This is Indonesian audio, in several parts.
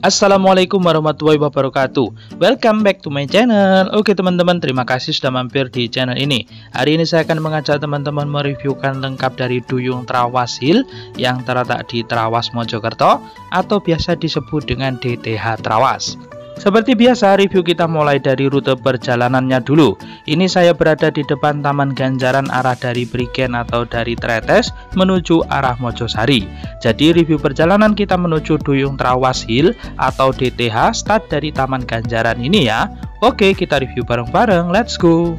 Assalamualaikum warahmatullahi wabarakatuh. Welcome back to my channel. Oke teman-teman, terima kasih sudah mampir di channel ini. Hari ini saya akan mengajak teman-teman mereviewkan lengkap dari duyung Trawas Hill yang terletak di Trawas Mojokerto atau biasa disebut dengan DTH Trawas. Seperti biasa, review kita mulai dari rute perjalanannya dulu. Ini saya berada di depan Taman Ganjaran arah dari Prigen atau dari Tretes menuju arah Mojosari. Jadi review perjalanan kita menuju duyung Trawas Hill atau DTH start dari Taman Ganjaran ini ya. Oke, kita review bareng-bareng, let's go.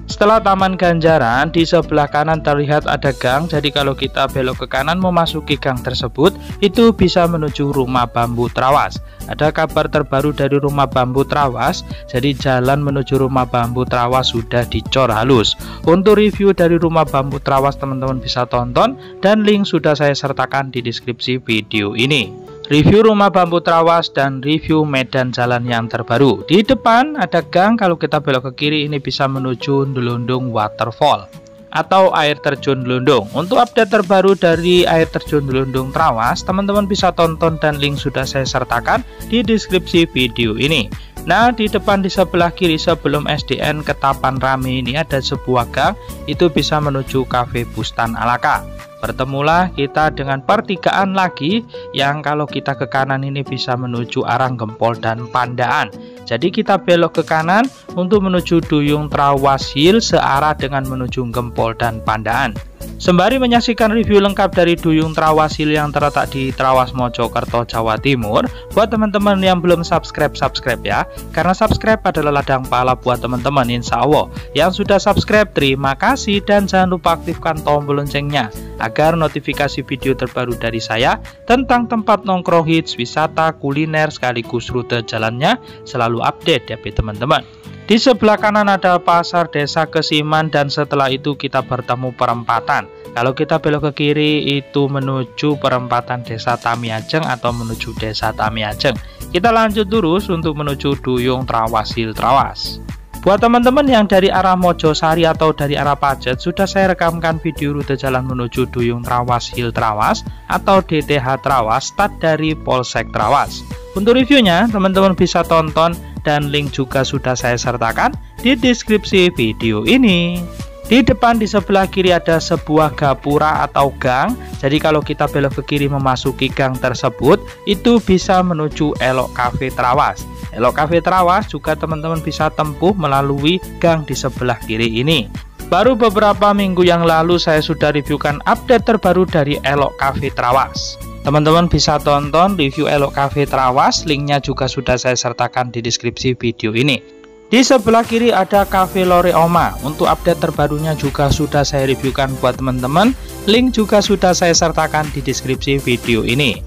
Setelah Taman Ganjaran, di sebelah kanan terlihat ada gang. Jadi kalau kita belok ke kanan memasuki gang tersebut, itu bisa menuju Rumah Bambu Trawas. Ada kabar terbaru dari Rumah Bambu Trawas. Jadi jalan menuju Rumah Bambu Trawas sudah dicor halus. Untuk review dari Rumah Bambu Trawas teman-teman bisa tonton, dan link sudah saya sertakan di deskripsi video ini. Review Rumah Bambu Trawas dan review medan jalan yang terbaru. Di depan ada gang, kalau kita belok ke kiri ini bisa menuju Ndelundung Waterfall atau air terjun Ndelundung. Untuk update terbaru dari air terjun Ndelundung Trawas, teman-teman bisa tonton dan link sudah saya sertakan di deskripsi video ini. Nah, di depan di sebelah kiri sebelum SDN Ketapan Rame ini ada sebuah gang, itu bisa menuju Cafe Bustan Alaka. Bertemulah kita dengan pertigaan lagi yang kalau kita ke kanan ini bisa menuju arah Gempol dan Pandaan. Jadi kita belok ke kanan untuk menuju duyung Trawas Hill searah dengan menuju Gempol dan Pandaan. Sembari menyaksikan review lengkap dari duyung Trawas Hill yang terletak di Trawas Mojokerto, Jawa Timur, buat teman-teman yang belum subscribe ya, karena subscribe adalah ladang pahala buat teman-teman insya Allah. Yang sudah subscribe terima kasih, dan jangan lupa aktifkan tombol loncengnya agar notifikasi video terbaru dari saya tentang tempat nongkrong hits, wisata, kuliner sekaligus rute jalannya selalu update ya teman-teman. Di sebelah kanan ada pasar desa Kesiman, dan setelah itu kita bertemu perempatan. Kalau kita belok ke kiri itu menuju perempatan desa Tamiajeng atau menuju desa Tamiajeng. Kita lanjut lurus untuk menuju duyung Trawas Hill Trawas. Buat teman-teman yang dari arah Mojosari atau dari arah Pajet, sudah saya rekamkan video rute jalan menuju duyung Trawas Hill Trawas atau DTH Trawas start dari Polsek Trawas. Untuk reviewnya teman-teman bisa tonton, dan link juga sudah saya sertakan di deskripsi video ini. Di depan di sebelah kiri ada sebuah gapura atau gang. Jadi kalau kita belok ke kiri memasuki gang tersebut, itu bisa menuju Elok Cafe Trawas. Elok Cafe Trawas juga teman-teman bisa tempuh melalui gang di sebelah kiri ini. Baru beberapa minggu yang lalu saya sudah reviewkan update terbaru dari Elok Cafe Trawas. Teman-teman bisa tonton review Elok Cafe Trawas, linknya juga sudah saya sertakan di deskripsi video ini. Di sebelah kiri ada Cafe Lore Oma. Untuk update terbarunya juga sudah saya reviewkan buat teman-teman, link juga sudah saya sertakan di deskripsi video ini.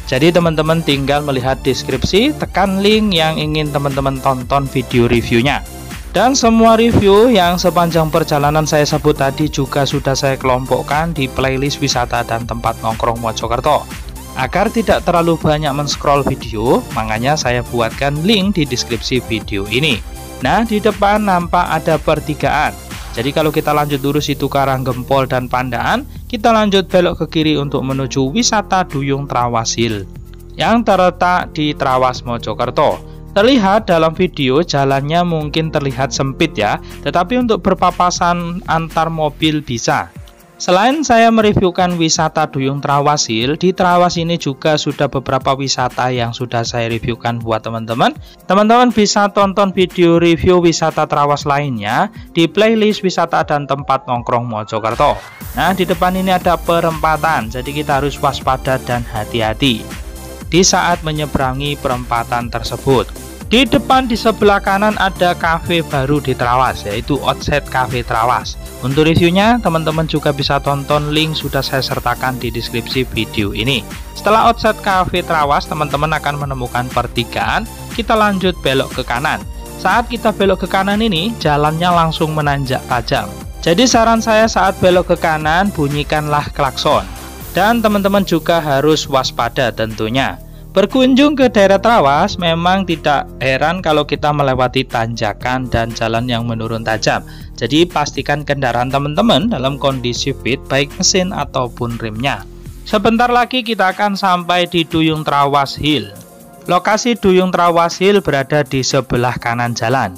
Jadi teman-teman tinggal melihat deskripsi, tekan link yang ingin teman-teman tonton video reviewnya. Dan semua review yang sepanjang perjalanan saya sebut tadi juga sudah saya kelompokkan di playlist wisata dan tempat nongkrong Mojokerto. Agar tidak terlalu banyak men-scroll video, makanya saya buatkan link di deskripsi video ini. Nah, di depan nampak ada pertigaan. Jadi kalau kita lanjut lurus itu ke arah Gempol dan Pandaan, kita lanjut belok ke kiri untuk menuju wisata duyung Trawas Hill yang terletak di Trawas Mojokerto. Terlihat dalam video jalannya mungkin terlihat sempit ya, tetapi untuk berpapasan antar mobil bisa. Selain saya mereviewkan wisata duyung Trawas Hill, di Trawas ini juga sudah beberapa wisata yang sudah saya reviewkan buat teman-teman. Teman-teman bisa tonton video review wisata Trawas lainnya di playlist wisata dan tempat nongkrong Mojokerto. Nah, di depan ini ada perempatan, jadi kita harus waspada dan hati-hati di saat menyeberangi perempatan tersebut. Di depan di sebelah kanan ada cafe baru di Trawas, yaitu Outset Cafe Trawas. Untuk reviewnya teman-teman juga bisa tonton, link sudah saya sertakan di deskripsi video ini. Setelah Outset Cafe Trawas, teman-teman akan menemukan pertigaan. Kita lanjut belok ke kanan. Saat kita belok ke kanan ini, jalannya langsung menanjak tajam. Jadi saran saya saat belok ke kanan, bunyikanlah klakson. Dan teman-teman juga harus waspada tentunya. Berkunjung ke daerah Trawas memang tidak heran kalau kita melewati tanjakan dan jalan yang menurun tajam. Jadi pastikan kendaraan teman-teman dalam kondisi fit baik mesin ataupun remnya. Sebentar lagi kita akan sampai di duyung Trawas Hill. Lokasi Duyung Trawasil berada di sebelah kanan jalan.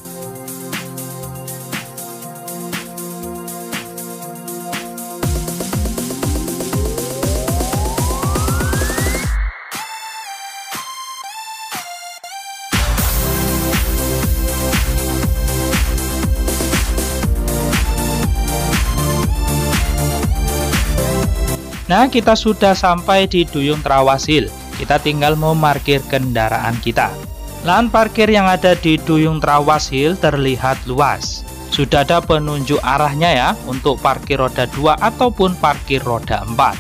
Nah, kita sudah sampai di Duyung Trawasil. Kita tinggal memarkir kendaraan kita. Lahan parkir yang ada di Duyung Trawasil terlihat luas. Sudah ada penunjuk arahnya ya untuk parkir roda 2 ataupun parkir roda 4.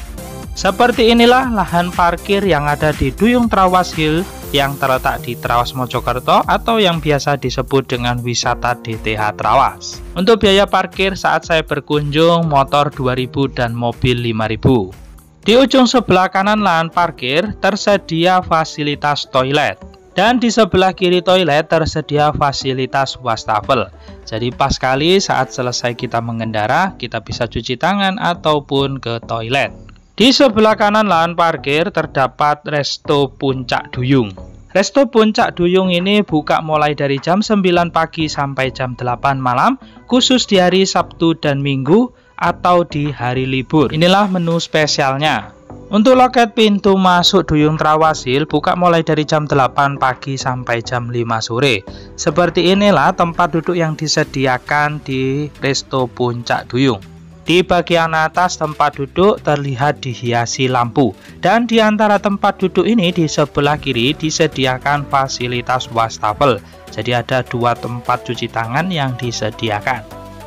Seperti inilah lahan parkir yang ada di Duyung Trawasil yang terletak di Trawas Mojokerto atau yang biasa disebut dengan wisata DTH Trawas. Untuk biaya parkir saat saya berkunjung, motor 2.000 dan mobil 5.000. Di ujung sebelah kanan lahan parkir tersedia fasilitas toilet. Dan di sebelah kiri toilet tersedia fasilitas wastafel. Jadi pas sekali saat selesai kita mengendara, kita bisa cuci tangan ataupun ke toilet. Di sebelah kanan lahan parkir terdapat Resto Puncak Duyung. Resto Puncak Duyung ini buka mulai dari jam 9 pagi sampai jam 8 malam, khusus di hari Sabtu dan Minggu atau di hari libur. Inilah menu spesialnya. Untuk loket pintu masuk Duyung Trawasil buka mulai dari jam 8 pagi sampai jam 5 sore. Seperti inilah tempat duduk yang disediakan di Resto Puncak Duyung. Di bagian atas tempat duduk terlihat dihiasi lampu, dan di antara tempat duduk ini di sebelah kiri disediakan fasilitas wastafel. Jadi ada 2 tempat cuci tangan yang disediakan.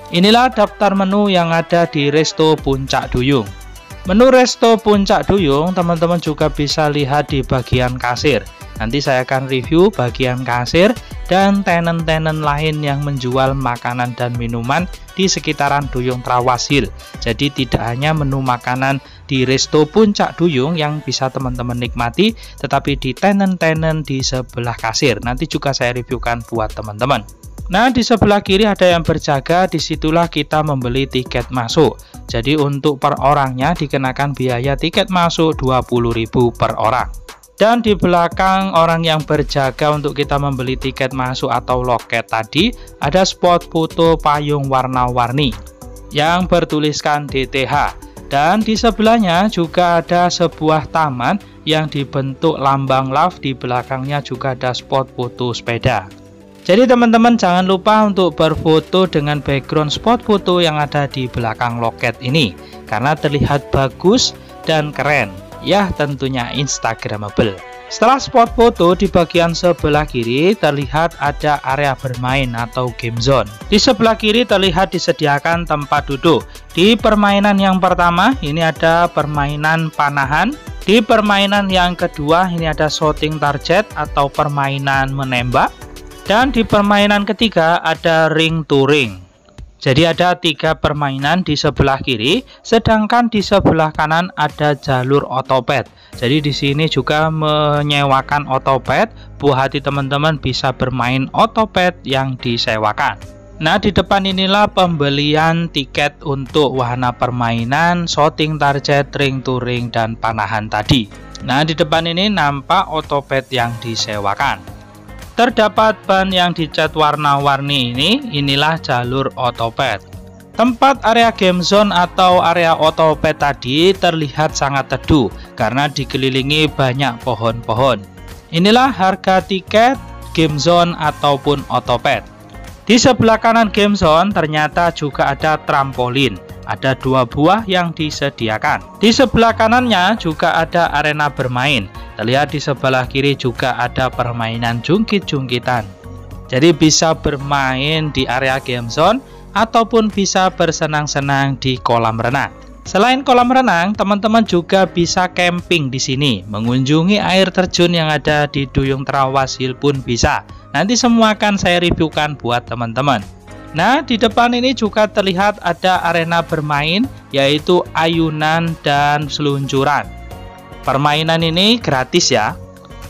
Inilah daftar menu yang ada di Resto Puncak Duyung. Menu Resto Puncak Duyung teman-teman juga bisa lihat di bagian kasir. Nanti saya akan review bagian kasir dan tenan-tenan lain yang menjual makanan dan minuman di sekitaran Duyung Trawasil. Jadi tidak hanya menu makanan di Resto Puncak Duyung yang bisa teman-teman nikmati, tetapi di tenan-tenan di sebelah kasir. Nanti juga saya reviewkan buat teman-teman. Nah, di sebelah kiri ada yang berjaga, disitulah kita membeli tiket masuk. Jadi untuk per orangnya dikenakan biaya tiket masuk 20.000 per orang. Dan di belakang orang yang berjaga untuk kita membeli tiket masuk atau loket tadi, ada spot foto payung warna-warni yang bertuliskan DTH. Dan di sebelahnya juga ada sebuah taman yang dibentuk lambang love, di belakangnya juga ada spot foto sepeda. Jadi teman-teman jangan lupa untuk berfoto dengan background spot foto yang ada di belakang loket ini, karena terlihat bagus dan keren. Ya, tentunya instagramable. Setelah spot foto, di bagian sebelah kiri terlihat ada area bermain atau game zone. Di sebelah kiri terlihat disediakan tempat duduk. Di permainan yang pertama ini ada permainan panahan. Di permainan yang kedua ini ada shooting target atau permainan menembak. Dan di permainan ketiga ada ring to ring. Jadi ada 3 permainan di sebelah kiri, sedangkan di sebelah kanan ada jalur otopet. Jadi di sini juga menyewakan otopet, buah hati teman-teman bisa bermain otopet yang disewakan. Nah, di depan inilah pembelian tiket untuk wahana permainan, shooting target, ring to ring, dan panahan tadi. Nah, di depan ini nampak otopet yang disewakan. Terdapat ban yang dicat warna-warni inilah jalur otopet. Tempat area game zone atau area otopet tadi terlihat sangat teduh karena dikelilingi banyak pohon-pohon. Inilah harga tiket game zone ataupun otopet. Di sebelah kanan game zone ternyata juga ada trampolin. Ada 2 buah yang disediakan. Di sebelah kanannya juga ada arena bermain. Terlihat di sebelah kiri juga ada permainan jungkit-jungkitan. Jadi bisa bermain di area game zone ataupun bisa bersenang-senang di kolam renang. Selain kolam renang, teman-teman juga bisa camping di sini. Mengunjungi air terjun yang ada di Duyung Trawasil pun bisa. Nanti semua akan saya reviewkan buat teman-teman. Nah, di depan ini juga terlihat ada arena bermain, yaitu ayunan dan seluncuran. Permainan ini gratis ya.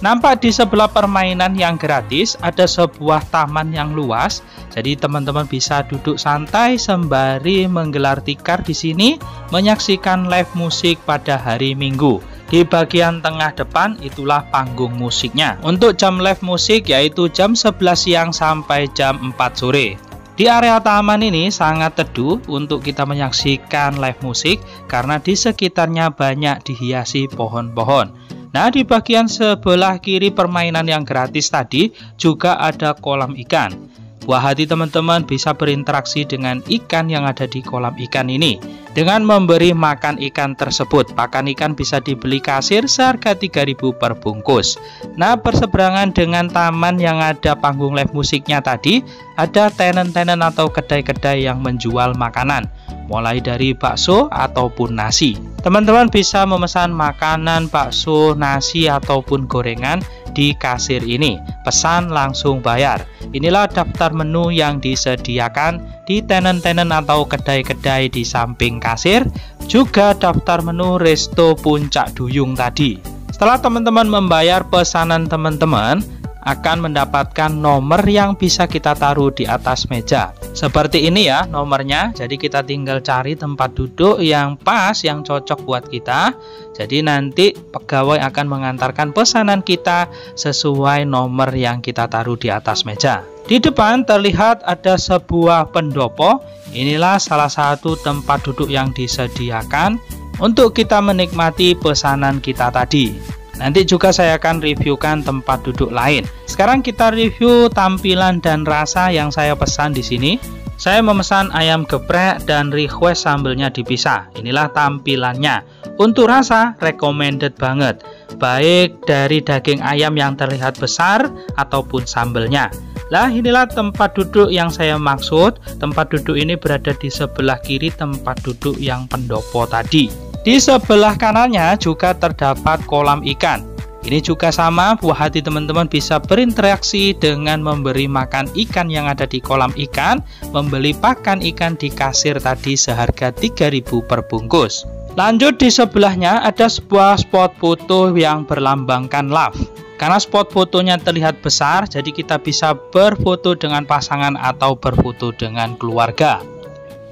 Nampak di sebelah permainan yang gratis ada sebuah taman yang luas. Jadi teman-teman bisa duduk santai sembari menggelar tikar di sini, menyaksikan live musik pada hari Minggu. Di bagian tengah depan itulah panggung musiknya. Untuk jam live musik yaitu jam 11 siang sampai jam 4 sore. Di area taman ini sangat teduh untuk kita menyaksikan live musik karena di sekitarnya banyak dihiasi pohon-pohon. Nah, di bagian sebelah kiri permainan yang gratis tadi juga ada kolam ikan. Buah hati teman-teman bisa berinteraksi dengan ikan yang ada di kolam ikan ini dengan memberi makan ikan tersebut. Pakan ikan bisa dibeli kasir seharga 3.000 per bungkus. Nah, berseberangan dengan taman yang ada panggung live musiknya tadi, ada tenan-tenan atau kedai-kedai yang menjual makanan, mulai dari bakso ataupun nasi. Teman-teman bisa memesan makanan, bakso, nasi ataupun gorengan di kasir ini. Pesan langsung bayar. Inilah daftar menu yang disediakan di tenan-tenan atau kedai-kedai di samping kasir, juga daftar menu resto Puncak Duyung tadi. Setelah teman-teman membayar pesanan teman-teman, akan mendapatkan nomor yang bisa kita taruh di atas meja. Seperti ini ya nomornya. Jadi kita tinggal cari tempat duduk yang pas, yang cocok buat kita. Jadi nanti pegawai akan mengantarkan pesanan kita sesuai nomor yang kita taruh di atas meja. Di depan terlihat ada sebuah pendopo. Inilah salah satu tempat duduk yang disediakan untuk kita menikmati pesanan kita tadi. Nanti juga saya akan reviewkan tempat duduk lain. Sekarang kita review tampilan dan rasa yang saya pesan di sini. Saya memesan ayam geprek dan request sambelnya dipisah. Inilah tampilannya. Untuk rasa recommended banget. Baik dari daging ayam yang terlihat besar ataupun sambelnya. Lah, inilah tempat duduk yang saya maksud. Tempat duduk ini berada di sebelah kiri tempat duduk yang pendopo tadi. Di sebelah kanannya juga terdapat kolam ikan. Ini juga sama, buah hati teman-teman bisa berinteraksi dengan memberi makan ikan yang ada di kolam ikan, membeli pakan ikan di kasir tadi seharga 3.000 per bungkus. Lanjut, di sebelahnya ada sebuah spot foto yang berlambangkan love. Karena spot fotonya terlihat besar, jadi kita bisa berfoto dengan pasangan atau berfoto dengan keluarga.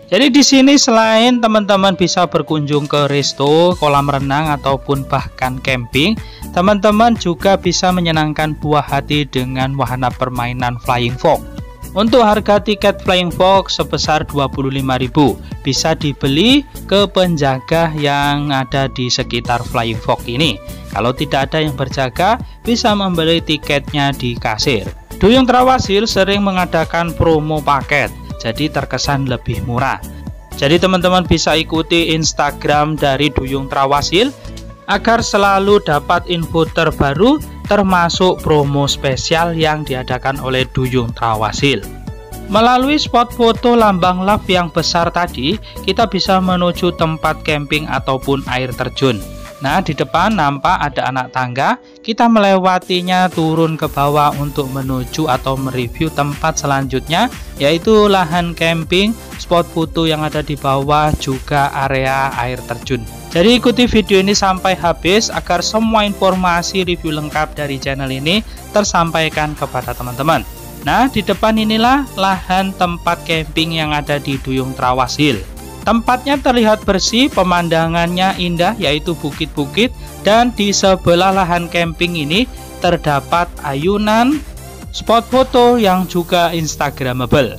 Jadi di sini selain teman-teman bisa berkunjung ke resto, kolam renang ataupun bahkan camping, teman-teman juga bisa menyenangkan buah hati dengan wahana permainan Flying Fox. Untuk harga tiket Flying Fox sebesar 25.000, bisa dibeli ke penjaga yang ada di sekitar Flying Fox ini. Kalau tidak ada yang berjaga, bisa membeli tiketnya di kasir. Duyung Trawasil sering mengadakan promo paket, jadi terkesan lebih murah. Jadi teman-teman bisa ikuti Instagram dari Duyung Trawasil agar selalu dapat info terbaru termasuk promo spesial yang diadakan oleh Duyung Trawasil. Melalui spot foto lambang love yang besar tadi, kita bisa menuju tempat camping ataupun air terjun. Nah, di depan nampak ada anak tangga, kita melewatinya turun ke bawah untuk menuju atau mereview tempat selanjutnya, yaitu lahan camping, spot foto yang ada di bawah, juga area air terjun. Jadi ikuti video ini sampai habis agar semua informasi review lengkap dari channel ini tersampaikan kepada teman-teman. Nah, di depan inilah lahan tempat camping yang ada di Duyung Trawasil. Tempatnya terlihat bersih, pemandangannya indah yaitu bukit-bukit, dan di sebelah lahan camping ini terdapat ayunan, spot foto yang juga instagramable.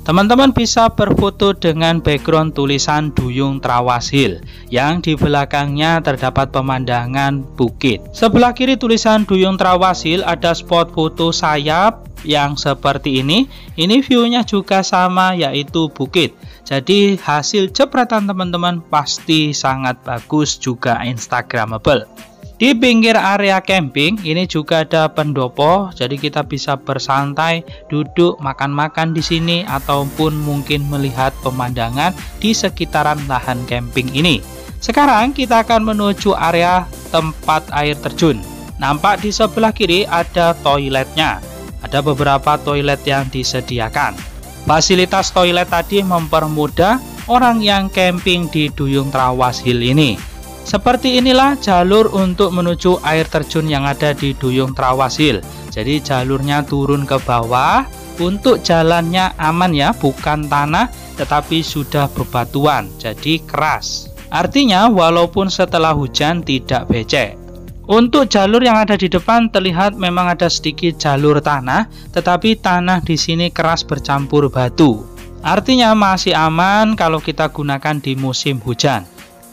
Teman-teman bisa berfoto dengan background tulisan Duyung Trawasil yang di belakangnya terdapat pemandangan bukit. Sebelah kiri tulisan Duyung Trawasil ada spot foto sayap yang seperti ini. Ini view-nya juga sama yaitu bukit. Jadi hasil jepretan teman-teman pasti sangat bagus, juga instagramable. Di pinggir area camping ini juga ada pendopo, jadi kita bisa bersantai, duduk, makan-makan di sini ataupun mungkin melihat pemandangan di sekitaran lahan camping ini. Sekarang kita akan menuju area tempat air terjun. Nampak di sebelah kiri ada toiletnya. Ada beberapa toilet yang disediakan. Fasilitas toilet tadi mempermudah orang yang camping di Duyung Trawasil ini. Seperti inilah jalur untuk menuju air terjun yang ada di Duyung Trawasil. Jadi jalurnya turun ke bawah. Untuk jalannya aman ya, bukan tanah tetapi sudah bebatuan, jadi keras. Artinya walaupun setelah hujan tidak becek. Untuk jalur yang ada di depan terlihat memang ada sedikit jalur tanah, tetapi tanah di sini keras bercampur batu. Artinya masih aman kalau kita gunakan di musim hujan.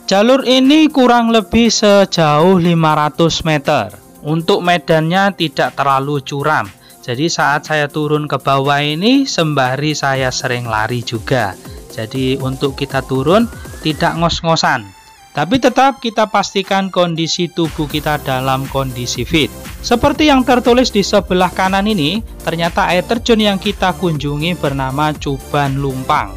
Jalur ini kurang lebih sejauh 500 meter. Untuk medannya tidak terlalu curam. Jadi saat saya turun ke bawah ini sembari saya sering lari juga. Jadi untuk kita turun tidak ngos-ngosan. Tapi tetap kita pastikan kondisi tubuh kita dalam kondisi fit. Seperti yang tertulis di sebelah kanan ini, ternyata air terjun yang kita kunjungi bernama Cuban Lumpang.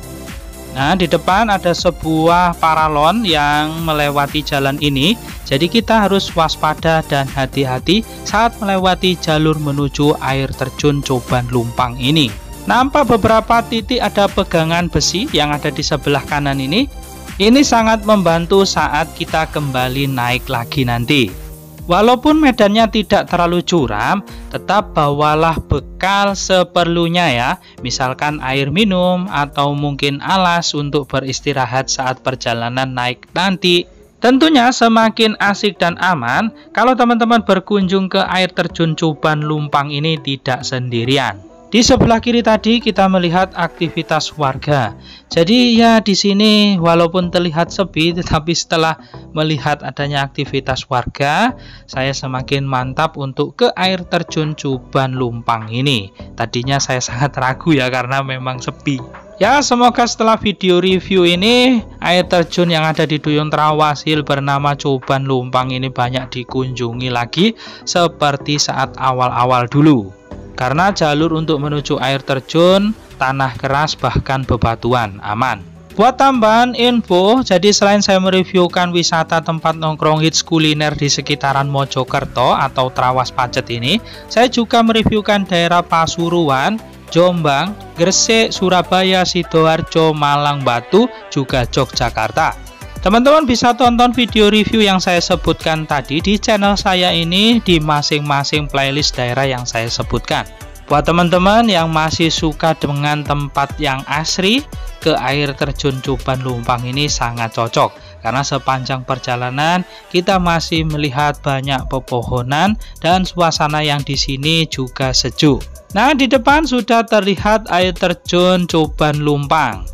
Nah, di depan ada sebuah paralon yang melewati jalan ini. Jadi kita harus waspada dan hati-hati saat melewati jalur menuju air terjun Cuban Lumpang ini. Nampak beberapa titik ada pegangan besi yang ada di sebelah kanan ini. Ini sangat membantu saat kita kembali naik lagi nanti. Walaupun medannya tidak terlalu curam, tetap bawalah bekal seperlunya ya. Misalkan air minum atau mungkin alas untuk beristirahat saat perjalanan naik nanti. Tentunya semakin asik dan aman kalau teman-teman berkunjung ke air terjun Cuban Lumpang ini tidak sendirian. Di sebelah kiri tadi kita melihat aktivitas warga. Jadi ya di sini walaupun terlihat sepi, tetapi setelah melihat adanya aktivitas warga, saya semakin mantap untuk ke air terjun Cuban Lumpang ini. Tadinya saya sangat ragu ya karena memang sepi. Ya, semoga setelah video review ini air terjun yang ada di Duyung Trawasil bernama Cuban Lumpang ini banyak dikunjungi lagi seperti saat awal-awal dulu. Karena jalur untuk menuju air terjun, tanah keras bahkan bebatuan, aman. Buat tambahan info, jadi selain saya mereviewkan wisata tempat nongkrong hits kuliner di sekitaran Mojokerto atau Trawas Pacet ini, saya juga mereviewkan daerah Pasuruan, Jombang, Gresik, Surabaya, Sidoarjo, Malang, Batu, juga Yogyakarta. Teman-teman bisa tonton video review yang saya sebutkan tadi di channel saya ini di masing-masing playlist daerah yang saya sebutkan. Buat teman-teman yang masih suka dengan tempat yang asri, ke air terjun Cuban Lumpang ini sangat cocok. Karena sepanjang perjalanan kita masih melihat banyak pepohonan dan suasana yang di sini juga sejuk. Nah, di depan sudah terlihat air terjun Cuban Lumpang.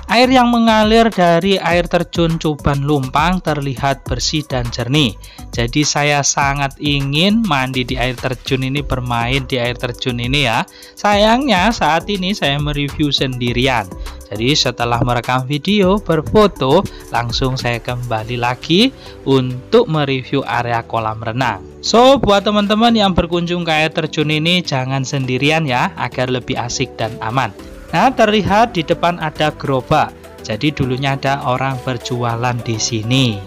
Air yang mengalir dari air terjun Cuban Lumpang terlihat bersih dan jernih. Jadi saya sangat ingin mandi di air terjun ini, bermain di air terjun ini ya. Sayangnya saat ini saya mereview sendirian. Jadi setelah merekam video, berfoto, langsung saya kembali lagi untuk mereview area kolam renang. So, buat teman-teman yang berkunjung ke air terjun ini jangan sendirian ya, agar lebih asik dan aman. Nah, terlihat di depan ada gerobak. Jadi dulunya ada orang berjualan di sini.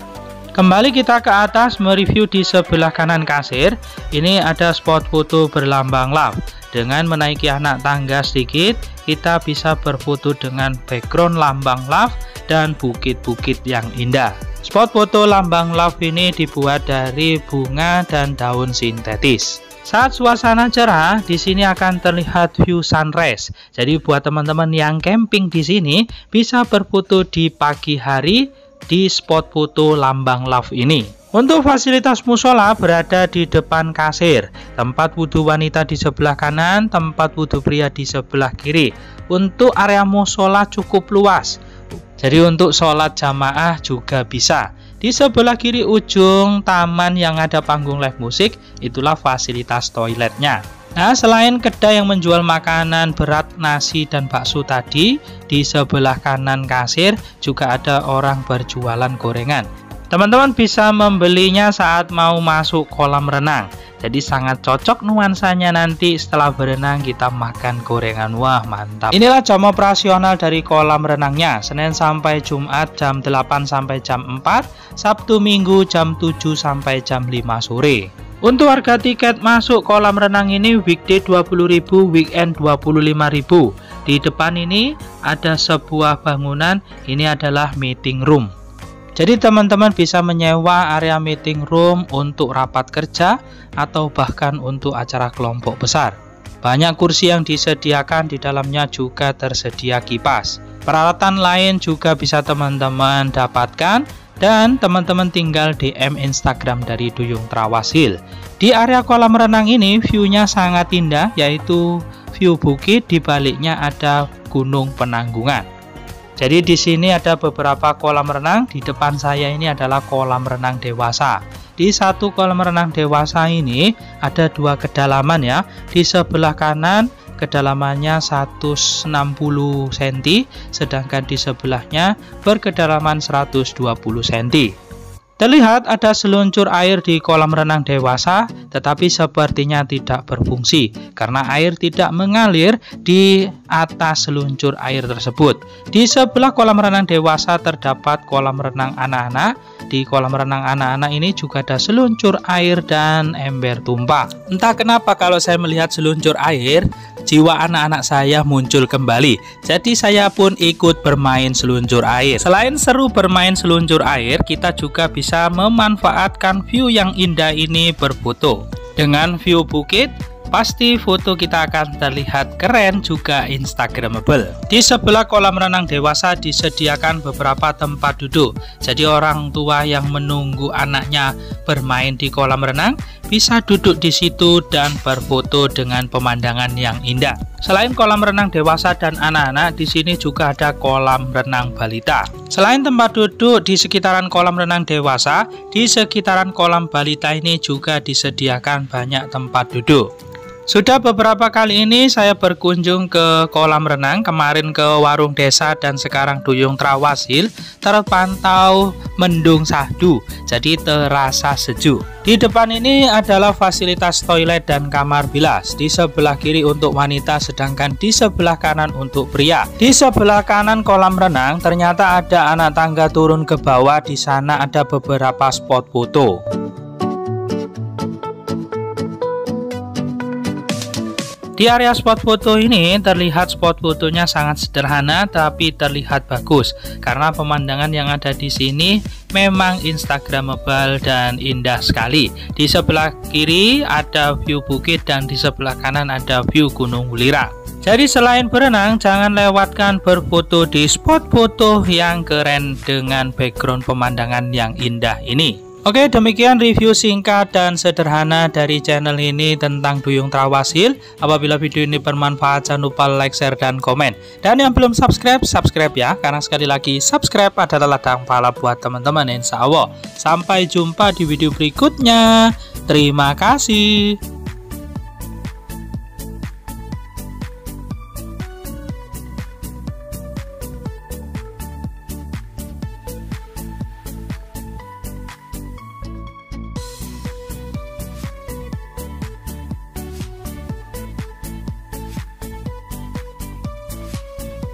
Kembali kita ke atas mereview di sebelah kanan kasir. Ini ada spot foto berlambang love. Dengan menaiki anak tangga sedikit, kita bisa berfoto dengan background lambang love dan bukit-bukit yang indah. Spot foto lambang love ini dibuat dari bunga dan daun sintetis. Saat suasana cerah, di sini akan terlihat view sunrise. Jadi buat teman-teman yang camping di sini bisa berfoto di pagi hari di spot foto lambang love ini. Untuk fasilitas musola berada di depan kasir. Tempat wudhu wanita di sebelah kanan, tempat wudhu pria di sebelah kiri. Untuk area musola cukup luas. Jadi untuk sholat jamaah juga bisa. Di sebelah kiri ujung taman yang ada panggung live musik, itulah fasilitas toiletnya. Nah, selain kedai yang menjual makanan berat, nasi, dan bakso tadi, di sebelah kanan kasir juga ada orang berjualan gorengan. Teman-teman bisa membelinya saat mau masuk kolam renang. Jadi sangat cocok nuansanya nanti setelah berenang kita makan gorengan. Wah, mantap. Inilah jam operasional dari kolam renangnya. Senin sampai Jumat jam 8 sampai jam 4, Sabtu Minggu jam 7 sampai jam 5 sore. Untuk harga tiket masuk kolam renang ini weekday 20.000, weekend 25.000. Di depan ini ada sebuah bangunan, ini adalah meeting room. Jadi teman-teman bisa menyewa area meeting room untuk rapat kerja atau bahkan untuk acara kelompok besar. Banyak kursi yang disediakan, di dalamnya juga tersedia kipas. Peralatan lain juga bisa teman-teman dapatkan. dan teman-teman tinggal DM Instagram dari Duyung Trawasil. Di area kolam renang ini view-nya sangat indah, yaitu view bukit, di baliknya ada Gunung Penanggungan. Jadi di sini ada beberapa kolam renang. Di depan saya ini adalah kolam renang dewasa. Di satu kolam renang dewasa ini ada 2 kedalaman ya. Di sebelah kanan kedalamannya 160 cm, sedangkan di sebelahnya berkedalaman 120 cm. Terlihat ada seluncur air di kolam renang dewasa, tetapi sepertinya tidak berfungsi karena air tidak mengalir di atas seluncur air tersebut. Di sebelah kolam renang dewasa terdapat kolam renang anak-anak. Di kolam renang anak-anak ini juga ada seluncur air dan ember tumpah. Entah kenapa kalau saya melihat seluncur air, jiwa anak-anak saya muncul kembali. Jadi saya pun ikut bermain seluncur air. Selain seru bermain seluncur air, kita juga bisa memanfaatkan view yang indah ini berfoto. Dengan view bukit, pasti foto kita akan terlihat keren juga instagramable. Di sebelah kolam renang dewasa disediakan beberapa tempat duduk. Jadi orang tua yang menunggu anaknya bermain di kolam renang bisa duduk di situ dan berfoto dengan pemandangan yang indah. Selain kolam renang dewasa dan anak-anak, di sini juga ada kolam renang balita. Selain tempat duduk di sekitaran kolam renang dewasa, di sekitaran kolam balita ini juga disediakan banyak tempat duduk. Sudah beberapa kali ini saya berkunjung ke kolam renang, kemarin ke warung desa dan sekarang Duyung Trawasil, terpantau mendung sahdu, jadi terasa sejuk. Di depan ini adalah fasilitas toilet dan kamar bilas. Di sebelah kiri untuk wanita, sedangkan di sebelah kanan untuk pria. Di sebelah kanan kolam renang ternyata ada anak tangga turun ke bawah. Di sana ada beberapa spot foto. Di area spot foto ini terlihat spot fotonya sangat sederhana tapi terlihat bagus karena pemandangan yang ada di sini memang instagramable dan indah sekali. Di sebelah kiri ada view bukit dan di sebelah kanan ada view Gunung Wulira. Jadi selain berenang, jangan lewatkan berfoto di spot foto yang keren dengan background pemandangan yang indah ini. Oke, demikian review singkat dan sederhana dari channel ini tentang Duyung Trawasil. Apabila video ini bermanfaat, jangan lupa like, share, dan komen. Dan yang belum subscribe, subscribe ya, karena sekali lagi subscribe adalah ladang pahala buat teman-teman, insya Allah. Sampai jumpa di video berikutnya. Terima kasih.